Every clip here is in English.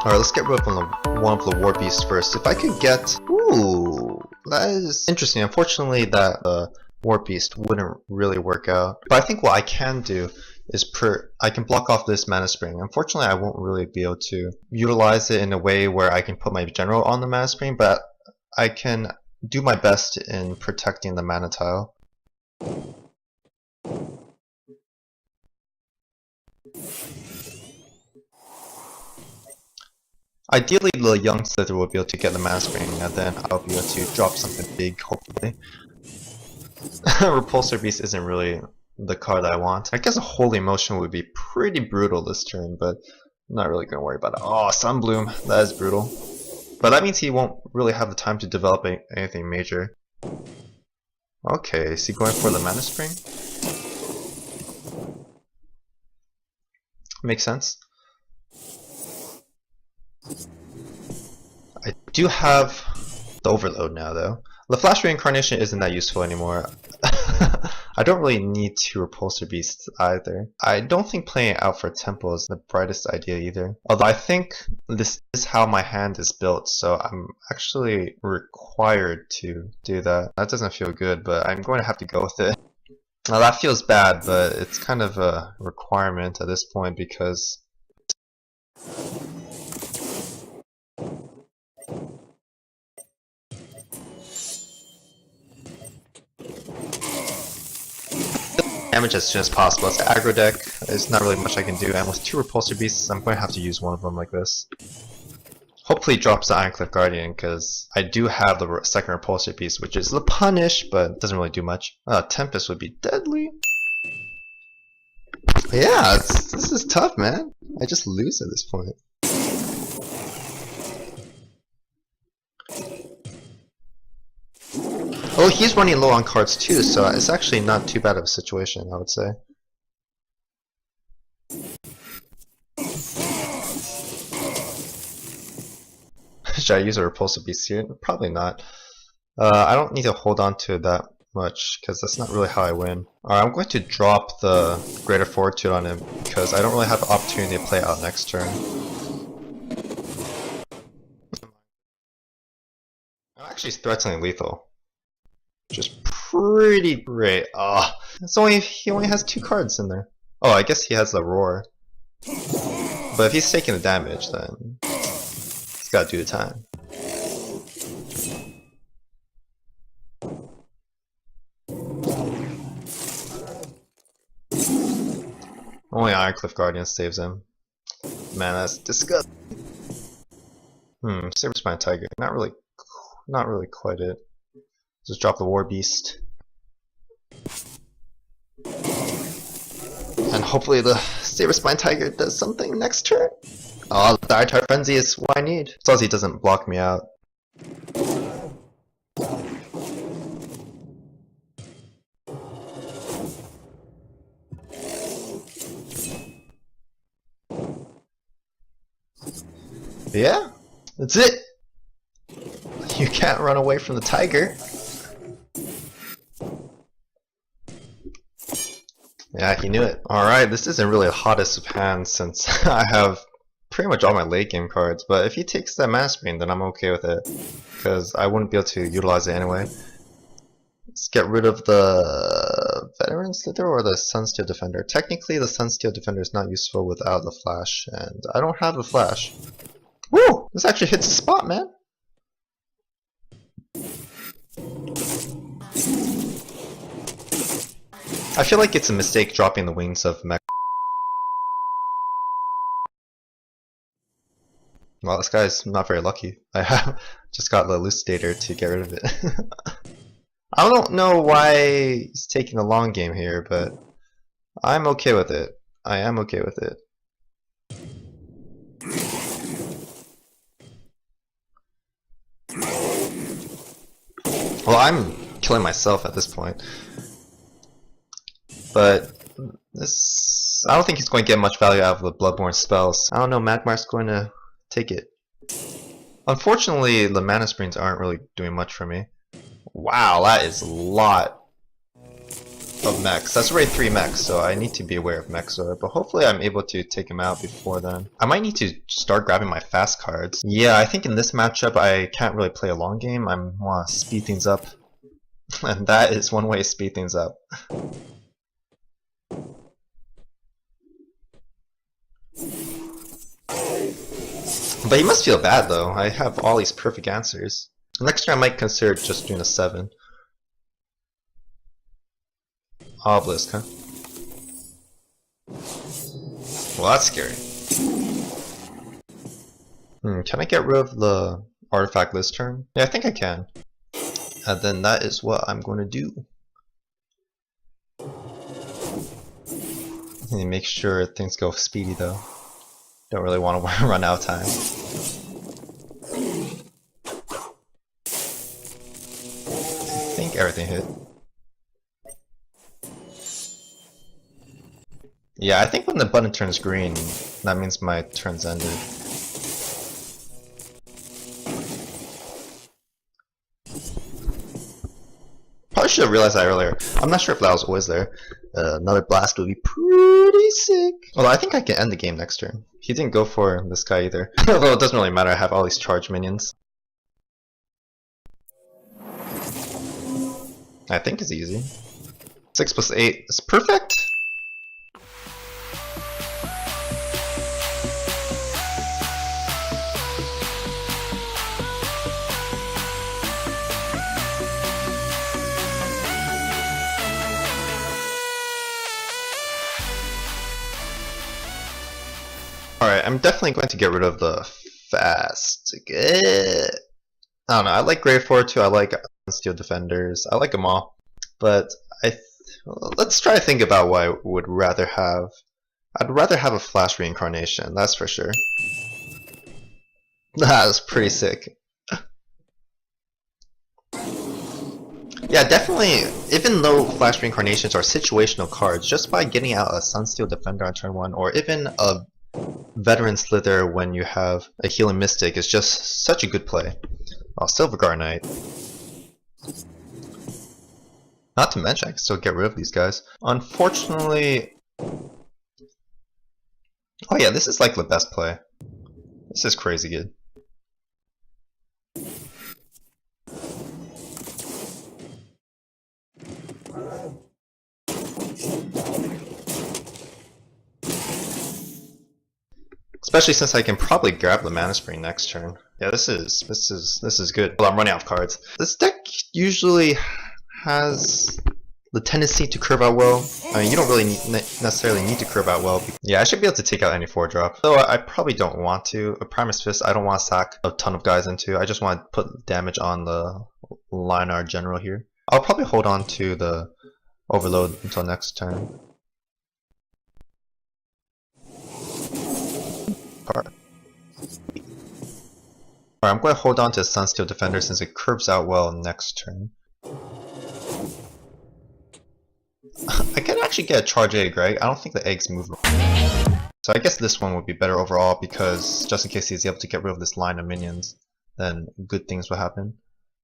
Alright, let's get rid of one of the war beasts first. If I could get... Ooh, that is interesting. Unfortunately, that war beast wouldn't really work out. But I think what I can do is I can block off this mana spring. Unfortunately, I won't really be able to utilize it in a way where I can put my general on the mana spring, but I can do my best in protecting the mana tile. Ideally, the young Slither will be able to get the mana spring, and then I'll be able to drop something big, hopefully. Repulsor Beast isn't really the card I want. I guess a Holy Motion would be pretty brutal this turn, but I'm not really going to worry about it. Oh, Sunbloom! That is brutal. But that means he won't really have the time to develop anything major. Okay, is he going for the mana spring? Makes sense. I do have the Overload now, though. The Flash Reincarnation isn't that useful anymore. I don't really need two Repulsor Beasts either. I don't think playing it out for Temple is the brightest idea either. Although I think this is how my hand is built, so I'm actually required to do that. That doesn't feel good, but I'm going to have to go with it. Now that feels bad, but it's kind of a requirement at this point because damage as soon as possible. It's an aggro deck. There's not really much I can do, and with two Repulsor Beasts, I'm going to have to use one of them like this. Hopefully, it drops the Ironclad Guardian because I do have the second Repulsor Beast, which is the Punish, but doesn't really do much. Tempest would be deadly. Yeah, this is tough, man. I just lose at this point. Oh, he's running low on cards too, so it's actually not too bad of a situation, I would say. Should I use a Repulsor Beast here? Probably not. I don't need to hold on to that much, because that's not really how I win. Alright, I'm going to drop the Greater Fortitude on him, because I don't really have the opportunity to play out next turn. I'm actually threatening lethal. Which is pretty great. Ah, he only has 2 cards in there. Oh, I guess he has the Roar. But if he's taking the damage, then he's gotta do the time. Only Ironclad Guardian saves him. Man, that's disgusting. Saber Spine Tiger. Not really quite it. Just drop the War Beast. And hopefully the Saber Spine Tiger does something next turn. Oh, the Dire Frenzy is what I need. As long as he doesn't block me out. Yeah, that's it. You can't run away from the tiger. Yeah, he knew it. Alright, this isn't really the hottest of hands since I have pretty much all my late game cards, but if he takes that mana spring, then I'm okay with it, because I wouldn't be able to utilize it anyway. Let's get rid of the Veteran Slither or the Sunsteel Defender. Technically, the Sunsteel Defender is not useful without the Flash, and I don't have the Flash. Woo! This actually hits the spot, man! I feel like it's a mistake dropping the wings of Magmar. Well, this guy's not very lucky. I have just got the Elucidator to get rid of it. I don't know why he's taking a long game here, but I'm okay with it. I am okay with it. Well, I'm killing myself at this point. But this, I don't think he's going to get much value out of the Bloodborn spells. I don't know, Magmar's going to take it. Unfortunately, the mana springs aren't really doing much for me. Wow, that is a lot of mechs. That's already 3 mechs, so I need to be aware of Mechzor, but hopefully I'm able to take him out before then. I might need to start grabbing my fast cards. Yeah, I think in this matchup I can't really play a long game. I want to speed things up, and that is one way to speed things up. But he must feel bad though. I have all these perfect answers. Next year I might consider just doing a 7. Obelisk, huh? Well, that's scary. Can I get rid of the artifact this turn? Yeah, I think I can. And then that is what I'm going to do. And make sure things go speedy though. Don't really want to run out of time. I think everything hit. Yeah, I think when the button turns green, that means my turn's ended. Probably should have realized that earlier. I'm not sure if that was always there. Another blast would be pretty sick. Although I think I can end the game next turn. He didn't go for this guy either. Although it doesn't really matter, I have all these charge minions. I think it's easy. 6 plus 8 is perfect! Alright, I'm definitely going to get rid of the fast. I don't know, I like Grave Fortitude, I like Steel Defenders, I like them all. But let's try to think about what I would rather have. I'd rather have a Flash Reincarnation, that's for sure. That is pretty sick. Yeah, definitely, even though Flash Reincarnations are situational cards, just by getting out a Sunsteel Defender on turn 1, or even a Veteran Slither when you have a Healing Mystic is just such a good play. Oh, Silverguard Knight. Not to mention, I can still get rid of these guys. Unfortunately... Oh yeah, this is like the best play. This is crazy good. Especially since I can probably grab the Mana Spring next turn. Yeah, this is good. Well, I'm running out of cards. This deck usually has the tendency to curve out well. I mean, you don't really necessarily need to curve out well. Yeah, I should be able to take out any 4-drop. Though I probably don't want to. A Primus Fist, I don't want to sack a ton of guys into. I just want to put damage on the Linar General here. I'll probably hold on to the Overload until next turn. Alright, I'm going to hold on to Sunsteel Defender since it curves out well next turn. I can actually get a charge egg, right? I don't think the eggs move. So I guess this one would be better overall because just in case he's able to get rid of this line of minions, then good things will happen.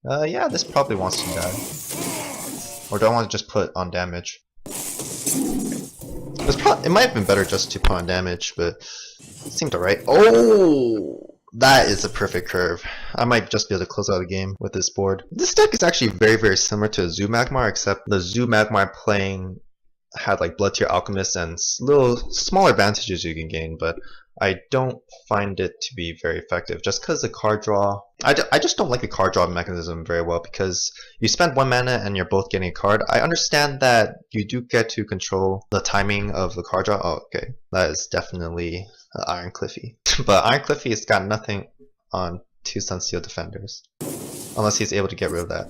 Yeah, this probably wants to die. Or do I want to just put on damage? It might have been better just to put on damage, but it seemed alright. Oh! That is a perfect curve. I might just be able to close out the game with this board. This deck is actually very, very similar to Zoo Magmar, except the Zoo Magmar playing had like Blood Tier Alchemist and little smaller advantages you can gain, but I don't find it to be very effective just because the card draw. I just don't like the card draw mechanism very well because you spend 1 mana and you're both getting a card. I understand that you do get to control the timing of the card draw. Oh, okay. That is definitely Iron Cliffy. But Iron Cliffy has got nothing on 2 Sunsteel Defenders. Unless he's able to get rid of that.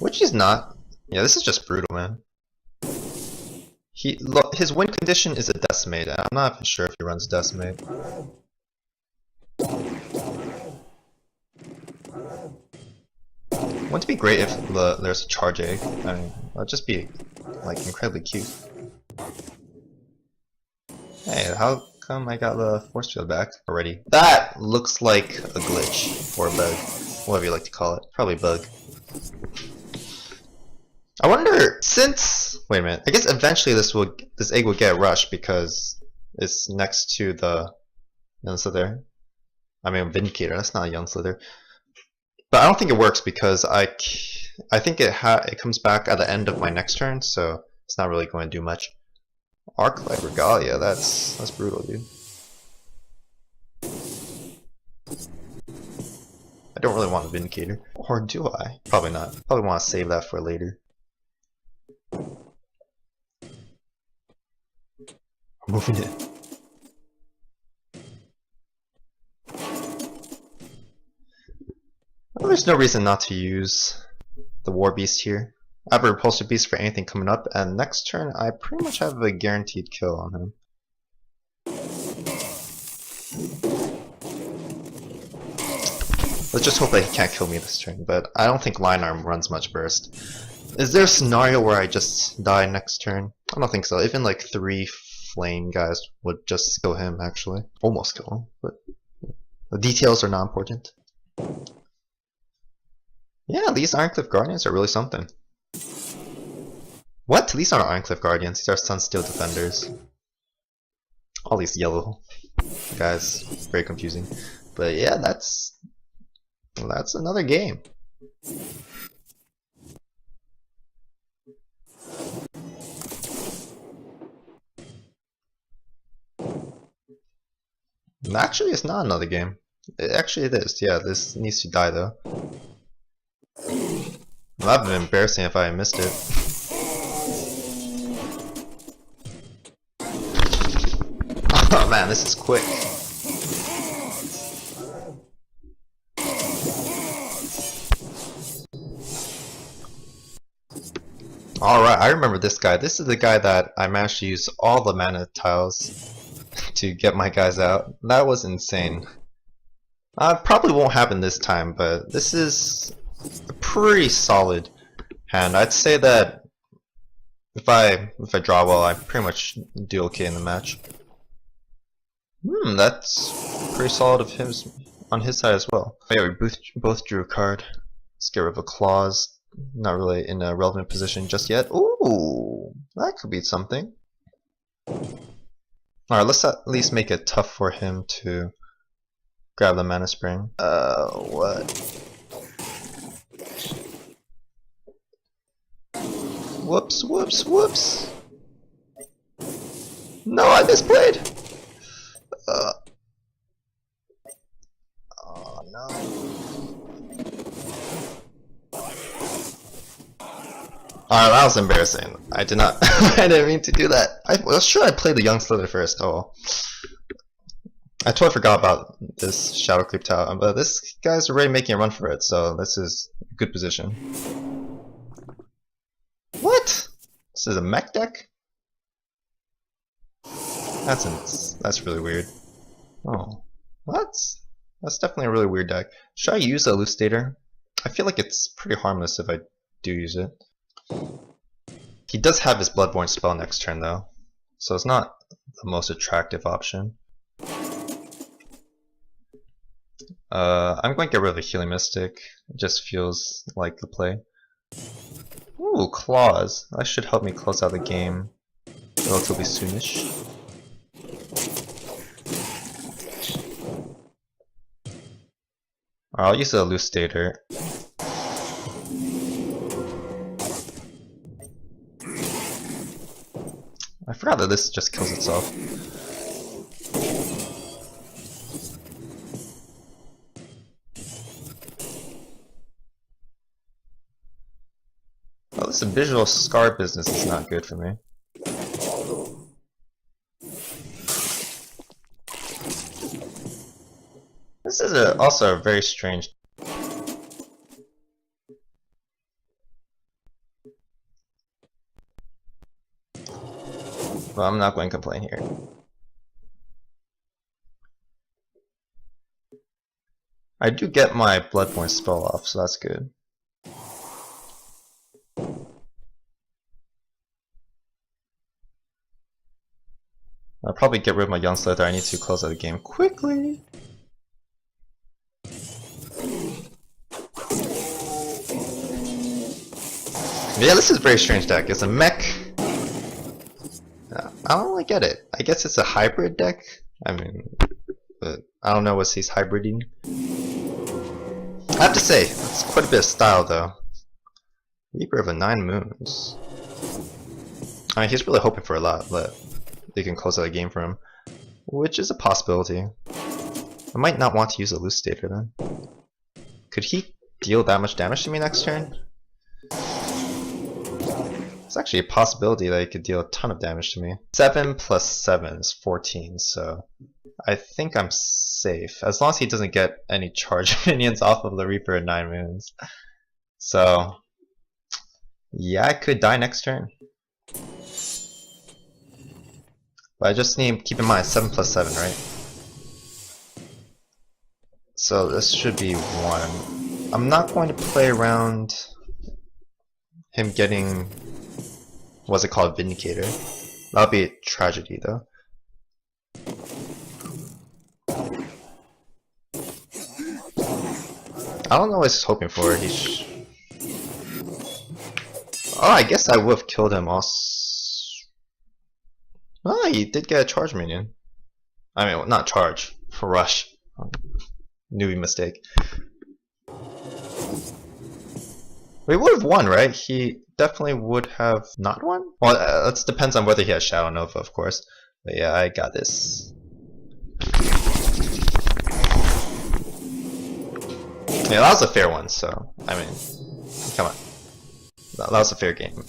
Which he's not. Yeah, this is just brutal, man. Look, his win condition is a Decimate, and I'm not even sure if he runs Decimate. Wouldn't it be great if there's a Charge Egg? I mean, that'd just be like incredibly cute. Hey, how come I got the force field back already. That looks like a glitch or a bug, whatever you like to call it. Probably bug. I wonder, since wait a minute, I guess eventually this egg will get rushed because it's next to the young slither. I mean Vindicator, that's not a young slither. But I don't think it works because I think it comes back at the end of my next turn, so it's not really going to do much. Arc-Light Regalia, that's brutal, dude. I don't really want a Vindicator. Or do I? Probably not. Probably want to save that for later. Moving it. Well, there's no reason not to use the War Beast here. I have a Repulsor Beast for anything coming up, and next turn I pretty much have a guaranteed kill on him. Let's just hope that he can't kill me this turn, but I don't think Line Arm runs much burst. Is there a scenario where I just die next turn? I don't think so. Even like 3 flame guys would just kill him, actually. Almost kill him, but the details are not important. Yeah, these Ironcliff Guardians are really something. What? These aren't Ironcliff Guardians, these are Sunsteel Defenders. All these yellow guys, very confusing. But yeah, that's another game. Actually, it's not another game. Actually, it is. Yeah, this needs to die though. Well, that would have been embarrassing if I had missed it. Oh man, this is quick. Alright, I remember this guy. This is the guy that I managed to use all the mana tiles to get my guys out. That was insane. Probably won't happen this time, but this is a pretty solid hand. I'd say that if I draw well, I pretty much do okay in the match. That's pretty solid of him on his side as well. Oh, yeah, we both drew a card. Let's get rid of a Claws. Not really in a relevant position just yet. Ooh, that could be something. Alright, let's at least make it tough for him to grab the Mana Spring. What? Whoops, whoops, whoops! No, I misplayed! Oh no. Alright, that was embarrassing. I did not. I didn't mean to do that. I was sure I played the Young Slither first. Oh. I totally forgot about this Shadow Creep Tile, but this guy's already making a run for it, so this is a good position. What? This is a mech deck? That's really weird. Oh. What? That's definitely a really weird deck. Should I use the Elucidator? I feel like it's pretty harmless if I do use it. He does have his Bloodborn spell next turn though, so it's not the most attractive option. I'm going to get rid of the Healing Mystic. It just feels like the play. Ooh, Claws. That should help me close out the game relatively soonish. Alright, I'll use the Elucidator. I forgot that this just kills itself. Oh, this visual scar business is not good for me. This is also a very strange. Well, I'm not going to complain here. I do get my Bloodborne spell off, so that's good. I'll probably get rid of my Young Slither. I need to close out the game quickly. Yeah, this is a very strange deck. It's a mech. I don't really get it. I guess it's a hybrid deck. I mean, but I don't know what he's hybriding. I have to say, it's quite a bit of style though. Reaper of the 9 Moons. I mean, he's really hoping for a lot, but they can close out a game for him, which is a possibility. I might not want to use a loose stater then. Could he deal that much damage to me next turn? It's actually a possibility that he could deal a ton of damage to me. 7 plus 7 is 14, so I think I'm safe. As long as he doesn't get any charge minions off of the Reaper of 9 Moons. So, yeah, I could die next turn. But I just need to keep in mind 7 plus 7, right? So this should be 1. I'm not going to play around him getting, what's it called, Vindicator. That'll be a tragedy though. I don't know what he's hoping for. Oh, I guess I would have killed him also. Oh, he did get a charge minion. I mean, well, not charge, for rush. Newbie mistake. We would have won, right? He definitely would have not won? Well, that depends on whether he has Shadow Nova, of course. But yeah, I got this. Yeah, that was a fair one, so, I mean, come on. That was a fair game.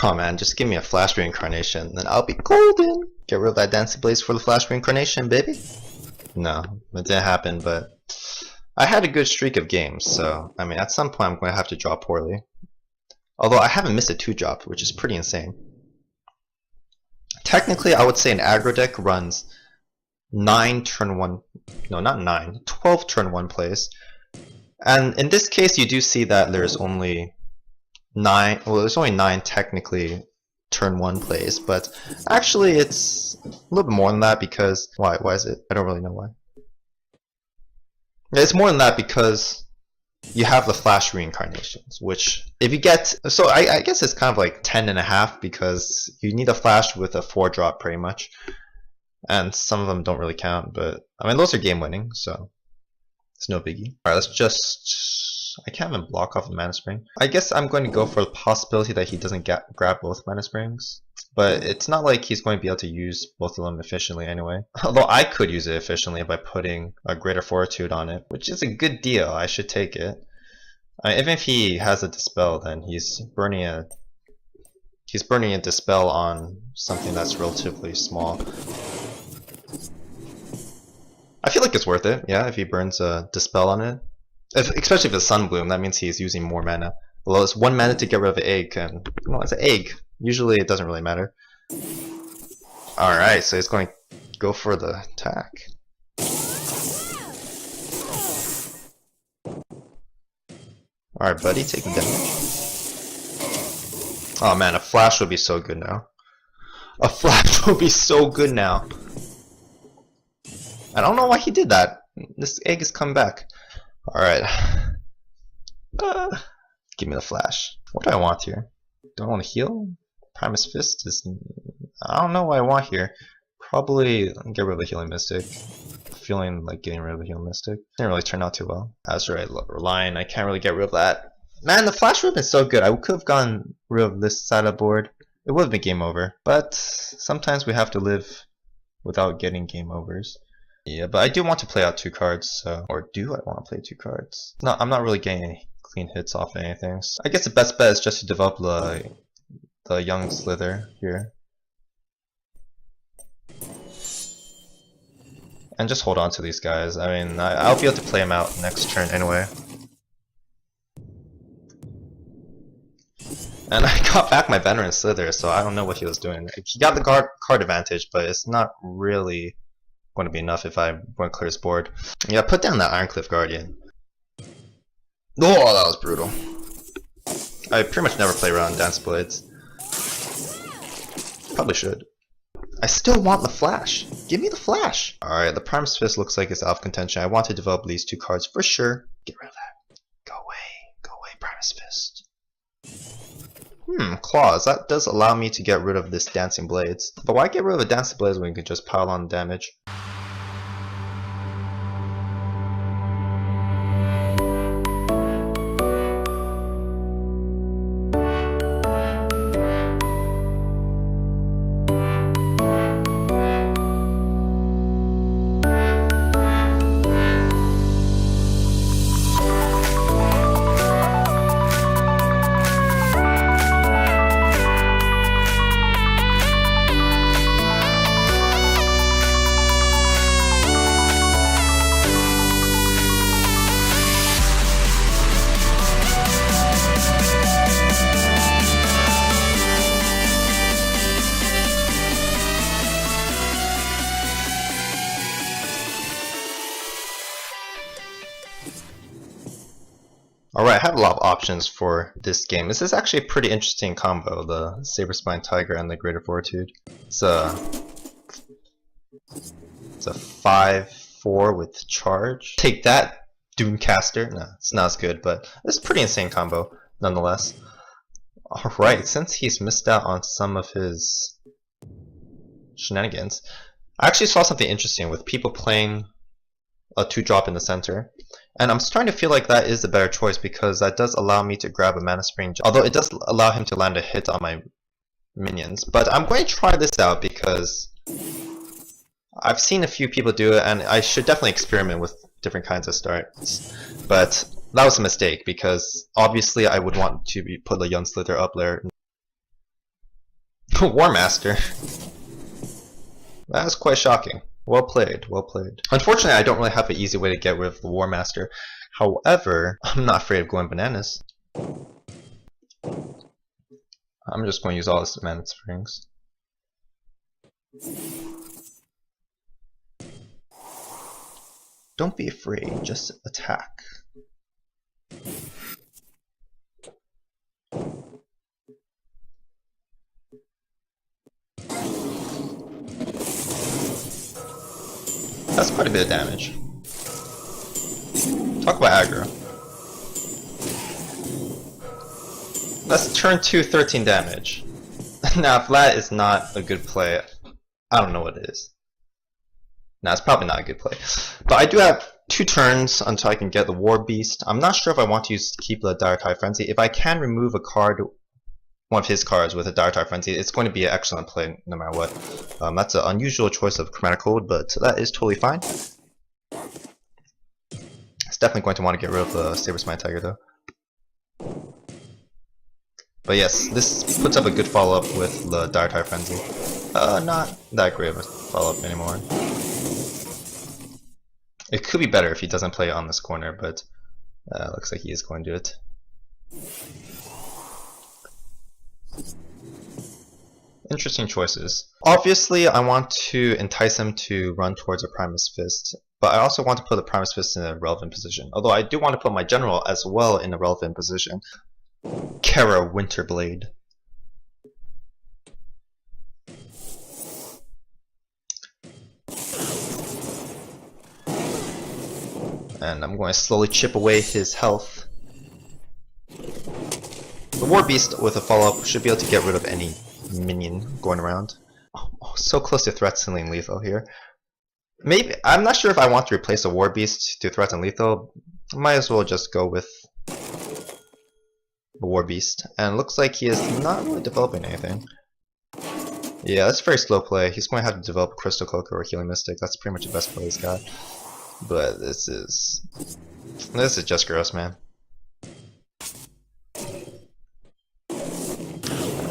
Oh man, just give me a Flash Reincarnation, then I'll be golden! Get rid of that Dancing Blaze for the Flash Reincarnation, baby! No, it didn't happen, but I had a good streak of games, so, I mean, at some point I'm going to have to draw poorly. Although I haven't missed a 2-drop, which is pretty insane. Technically, I would say an aggro deck runs 9 turn 1, no, not 9, 12 turn 1 plays. And in this case, you do see that there's only 9, well, there's only 9 technically turn 1 plays, but actually it's a little bit more than that because, why is it? I don't really know why. It's more than that because you have the Flash Reincarnations, which if you get, so I guess it's kind of like 10.5 because you need a Flash with a 4-drop pretty much, and some of them don't really count, but I mean those are game winning, so it's no biggie. Alright, let's just, I can't even block off the Mana Spring. I guess I'm going to go for the possibility that he doesn't grab both Mana Springs, but it's not like he's going to be able to use both of them efficiently anyway. Although I could use it efficiently by putting a Greater Fortitude on it, which is a good deal. I should take it. Even if he has a Dispel, then he's burning a Dispel on something that's relatively small. I feel like it's worth it, yeah, if he burns a Dispel on it. Especially if it's Sunbloom, that means he's using more mana. Well, it's 1 mana to get rid of an egg, and well, it's an egg. Usually it doesn't really matter. Alright, so he's going to go for the attack. Alright, buddy, taking damage. Oh man, a Flash would be so good now. A Flash would be so good now. I don't know why he did that. This egg has come back. Alright. Give me the Flash. What do I want here? Do I want to heal? Primus Fist is... I don't know what I want here. Probably get rid of the Healing Mystic. Feeling like getting rid of the Healing Mystic. Didn't really turn out too well. That's right, Lion. I can't really get rid of that. Man, the Flash would have been so good. I could have gotten rid of this side of the board. It would have been game over. But sometimes we have to live without getting game overs. Yeah, but I do want to play out 2 cards, so... Or do I want to play 2 cards? No, I'm not really getting any clean hits off anything. So I guess the best bet is just to develop the Young Slither here. And just hold on to these guys. I mean, I'll be able to play them out next turn anyway. And I got back my Veteran Slither, so I don't know what he was doing. He got the card advantage, but it's not really going to be enough if I want to clear his board. Yeah, put down that Ironcliff Guardian. Oh, that was brutal. I pretty much never play around Dance Blades. Probably should. I still want the flash. Give me the flash. Alright, the Primus Fist looks like it's out of contention. I want to develop these two cards for sure. Get rid of that. Go away, Primus Fist. Claws. That does allow me to get rid of this Dancing Blades. But why get rid of the Dancing Blades when you can just pile on damage? Alright, I have a lot of options for this game. This is actually a pretty interesting combo, the Saber Spine Tiger and the Greater Fortitude. It's a 5-4 with charge. Take that, Doomcaster. No, it's not as good, but it's a pretty insane combo, nonetheless. Alright, since he's missed out on some of his shenanigans, I actually saw something interesting with people playing a 2-drop in the center. And I'm starting to feel like that is the better choice because that does allow me to grab a Mana Spring, although it does allow him to land a hit on my minions. But I'm going to try this out because I've seen a few people do it and I should definitely experiment with different kinds of starts. But that was a mistake because obviously I would want to put the Young Slither up there. War Master. That was quite shocking. Well played, well played. Unfortunately, I don't really have an easy way to get rid of the War Master. However, I'm not afraid of going bananas. I'm just going to use all his Mana Springs. Don't be afraid, just attack. That's quite a bit of damage. Talk about aggro. That's turn 2, 13 damage. Now, if that is not a good play, I don't know what it is. Nah, it's probably not a good play. But I do have 2 turns until I can get the War Beast. I'm not sure if I want to keep the Dire Tide Frenzy. If I can remove a card, one of his cards with a Dire Tide Frenzy, it's going to be an excellent play no matter what. That's an unusual choice of Chromatic Code, but that is totally fine. It's definitely going to want to get rid of the Saber Spine Tiger though. But yes, this puts up a good follow-up with the Dire Tide Frenzy. Not that great of a follow-up anymore. It could be better if he doesn't play on this corner, but looks like he is going to do it. Interesting choices. Obviously, I want to entice him to run towards a Primus Fist, but I also want to put the Primus Fist in a relevant position. Although I do want to put my General as well in a relevant position. Kara Winterblade. And I'm going to slowly chip away his health. The War Beast with a follow-up should be able to get rid of any minion going around. Oh, so close to threatening lethal here. Maybe I'm not sure if I want to replace a War Beast to threaten lethal. Might as well just go with the War Beast. And it looks like he is not really developing anything. Yeah, that's very slow play. He's going to have to develop Crystal Cloak or Healing Mystic. That's pretty much the best play he's got. But this is just gross, man.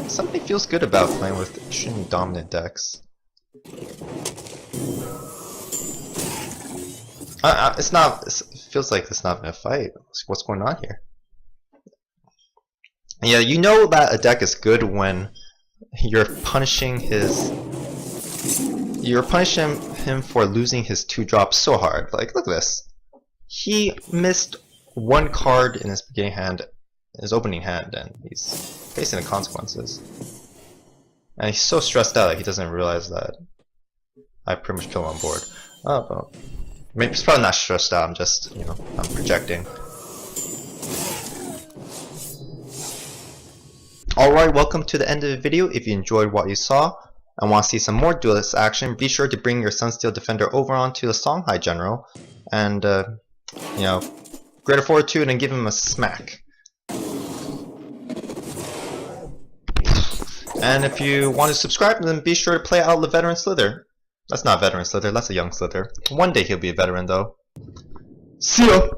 Something feels good about playing with extremely dominant decks. It's not. It feels like it's not in a fight. What's going on here? Yeah, you know that a deck is good when you're punishing his. You're punishing him for losing his 2-drop so hard. Like, look at this. He missed 1 card in his beginning hand, his opening hand, and he's facing the consequences. And he's so stressed out that he doesn't realize that I pretty much kill him on board. Oh, well. Maybe he's probably not stressed out, I'm just, you know, I'm projecting. Alright, welcome to the end of the video. If you enjoyed what you saw and want to see some more Duelyst action, be sure to bring your Sunsteel Defender over onto the Songhai General and, you know, Greater Fortitude and give him a smack. And if you want to subscribe, then be sure to play out the Veteran Slither. That's not Veteran Slither, that's a young Slither. One day he'll be a veteran though. See ya!